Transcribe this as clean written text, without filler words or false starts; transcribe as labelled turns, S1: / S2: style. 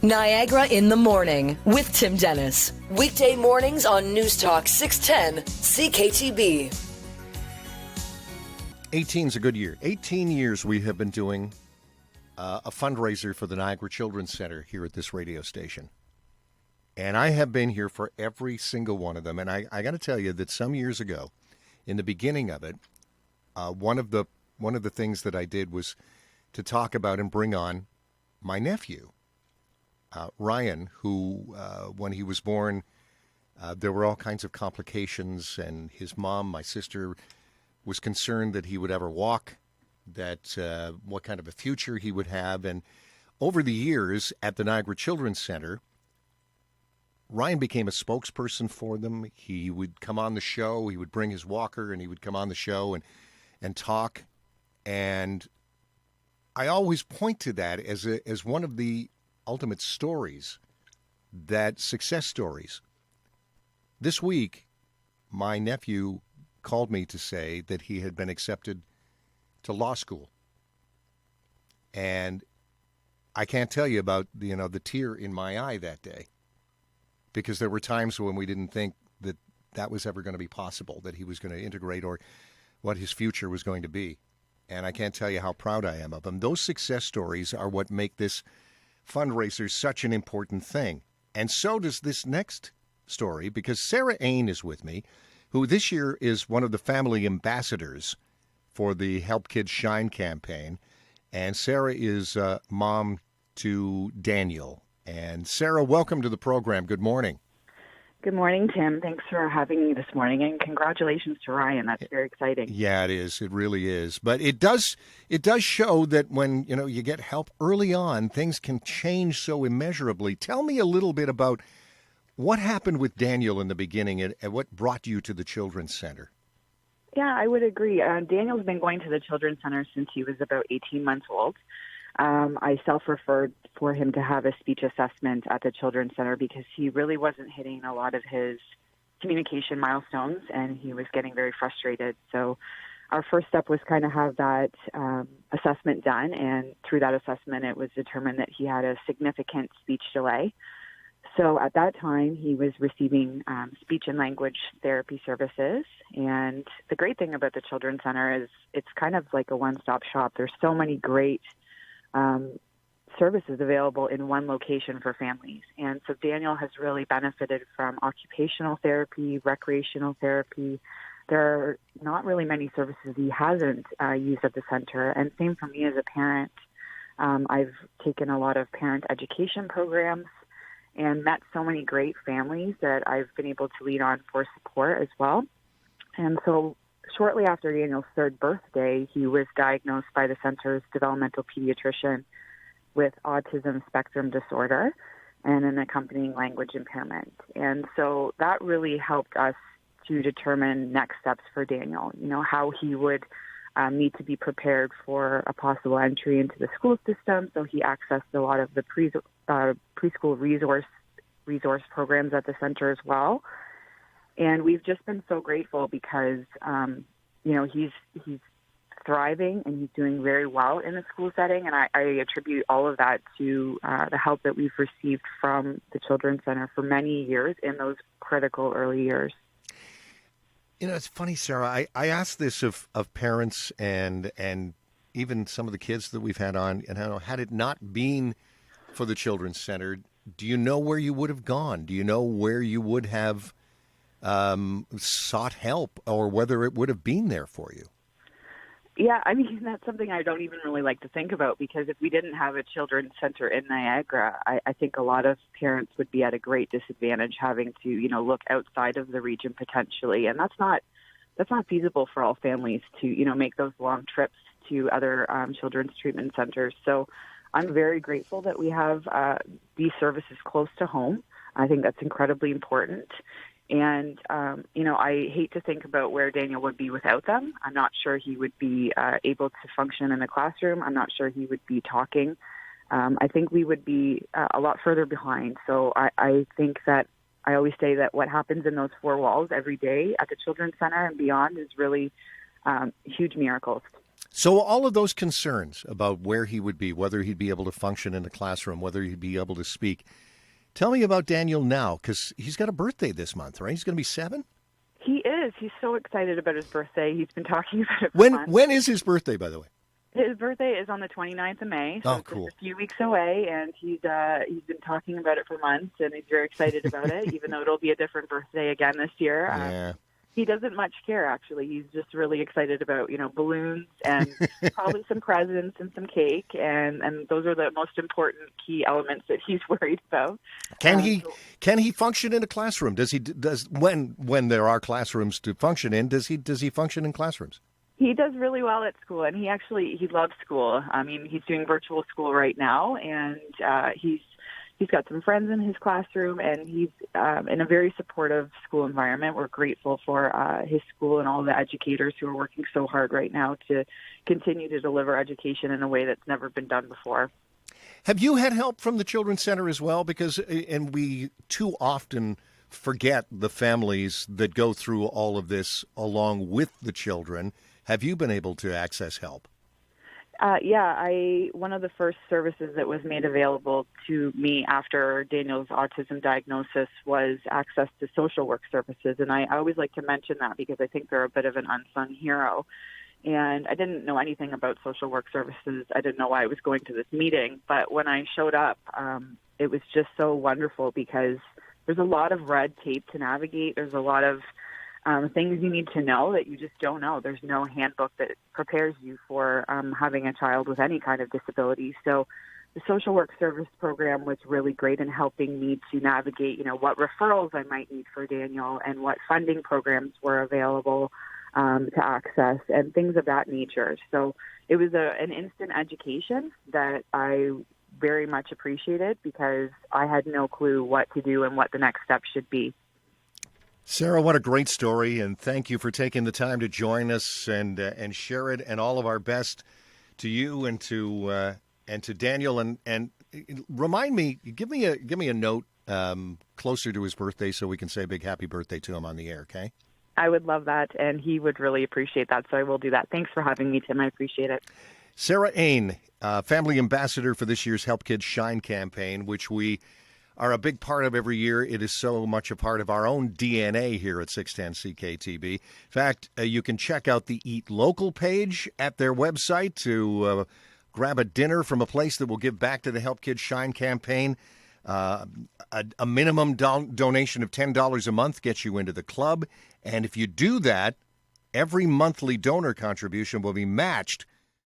S1: Niagara in the Morning with Tim Dennis. Weekday mornings on News Talk 610 CKTB.
S2: 18's a good year. 18 years we have been doing a fundraiser for the Niagara Children's Center here at this radio station. And I have been here for every single one of them. And I got to tell you that some years ago, in the beginning of it, one of the things that I did was to talk about and bring on my nephew, Ryan, who, when he was born, there were all kinds of complications, and his mom, my sister, was concerned that he would ever walk, that what kind of a future he would have. And over the years at the Niagara Children's Center, Ryan became a spokesperson for them. He would come on the show, he would bring his walker, and he would come on the show and talk. And I always point to that as one of the ultimate stories, that success stories. This week, my nephew called me to say that he had been accepted to law school. And I can't tell you about the tear in my eye that day, because there were times when we didn't think that was ever going to be possible, that he was going to integrate or what his future was going to be. And I can't tell you how proud I am of him. Those success stories are what make this fundraiser such an important thing. And so does this next story, because Sarah Ain is with me, who this year is one of the family ambassadors for the Help Kids Shine campaign. And Sarah is mom to Daniel. And Sarah, welcome to the program. Good morning.
S3: Good morning, Tim. Thanks for having me this morning, and congratulations to Ryan. That's very exciting.
S2: Yeah, it is. It really is. But it does show that when you get help early on, things can change so immeasurably. Tell me a little bit about what happened with Daniel in the beginning and what brought you to the Children's Center.
S3: Yeah, I would agree. Daniel's been going to the Children's Center since he was about 18 months old. I self-referred for him to have a speech assessment at the Children's Center because he really wasn't hitting a lot of his communication milestones, and he was getting very frustrated. So our first step was kind of have that assessment done, and through that assessment, it was determined that he had a significant speech delay. So at that time, he was receiving speech and language therapy services. And the great thing about the Children's Center is it's kind of like a one-stop shop. There's so many great services available in one location for families. And so Daniel has really benefited from occupational therapy, recreational therapy. There are not really many services he hasn't used at the center. And same for me as a parent. I've taken a lot of parent education programs and met so many great families that I've been able to lean on for support as well. And so shortly after Daniel's third birthday, he was diagnosed by the center's developmental pediatrician with autism spectrum disorder and an accompanying language impairment. And so that really helped us to determine next steps for Daniel, how he would need to be prepared for a possible entry into the school system. So he accessed a lot of the preschool resource programs at the center as well. And we've just been so grateful because, he's thriving and he's doing very well in the school setting. And I attribute all of that to the help that we've received from the Children's Center for many years in those critical early years.
S2: It's funny, Sarah. I asked this of parents and even some of the kids that we've had on, and had it not been for the Children's Center, do you know where you would have gone? Do you know where you would have sought help, or whether it would have been there for you?
S3: Yeah, I mean, that's something I don't even really like to think about, because if we didn't have a Children's Center in Niagara, I think a lot of parents would be at a great disadvantage having to, look outside of the region potentially. And that's not feasible for all families to, make those long trips to other children's treatment centers. So I'm very grateful that we have these services close to home. I think that's incredibly important. And, I hate to think about where Daniel would be without them. I'm not sure he would be able to function in the classroom. I'm not sure he would be talking. I think we would be a lot further behind. So I think that I always say that what happens in those four walls every day at the Children's Center and beyond is really huge miracles.
S2: So all of those concerns about where he would be, whether he'd be able to function in the classroom, whether he'd be able to speak. Tell me about Daniel now, because he's got a birthday this month, right? He's going to be 7?
S3: He is. He's so excited about his birthday. He's been talking about it for months.
S2: When is his birthday, by the way?
S3: His birthday is on the 29th of May, so it's
S2: cool.
S3: just a few weeks away, and he's been talking about it for months, and he's very excited about it, even though it'll be a different birthday again this year.
S2: Yeah.
S3: He doesn't much care, actually. He's just really excited about, balloons and probably some presents and some cake, and those are the most important key elements that he's worried about.
S2: Can he function in a classroom? When there are classrooms to function in, does he function in classrooms?
S3: He does really well at school, and he loves school. I mean, he's doing virtual school right now, and he's got some friends in his classroom, and he's in a very supportive school environment. We're grateful for his school and all the educators who are working so hard right now to continue to deliver education in a way that's never been done before.
S2: Have you had help from the Children's Center as well? Because, and we too often forget the families that go through all of this along with the children. Have you been able to access help?
S3: One of the first services that was made available to me after Daniel's autism diagnosis was access to social work services. And I always like to mention that because I think they're a bit of an unsung hero. And I didn't know anything about social work services. I didn't know why I was going to this meeting. But when I showed up, it was just so wonderful because there's a lot of red tape to navigate. There's a lot of things you need to know that you just don't know. There's no handbook that prepares you for having a child with any kind of disability. So the social work service program was really great in helping me to navigate, what referrals I might need for Daniel and what funding programs were available to access and things of that nature. So it was an instant education that I very much appreciated because I had no clue what to do and what the next step should be.
S2: Sarah, what a great story, and thank you for taking the time to join us and share it. And all of our best to you and to Daniel. And remind me, give me a note closer to his birthday so we can say a big happy birthday to him on the air. Okay?
S3: I would love that, and he would really appreciate that. So I will do that. Thanks for having me, Tim. I appreciate it.
S2: Sarah Ain, family ambassador for this year's Help Kids Shine campaign, which we are a big part of every year. It is so much a part of our own DNA here at 610 CKTB. In fact, you can check out the Eat Local page at their website to grab a dinner from a place that will give back to the Help Kids Shine campaign. A minimum donation of $10 a month gets you into the club. And if you do that, every monthly donor contribution will be matched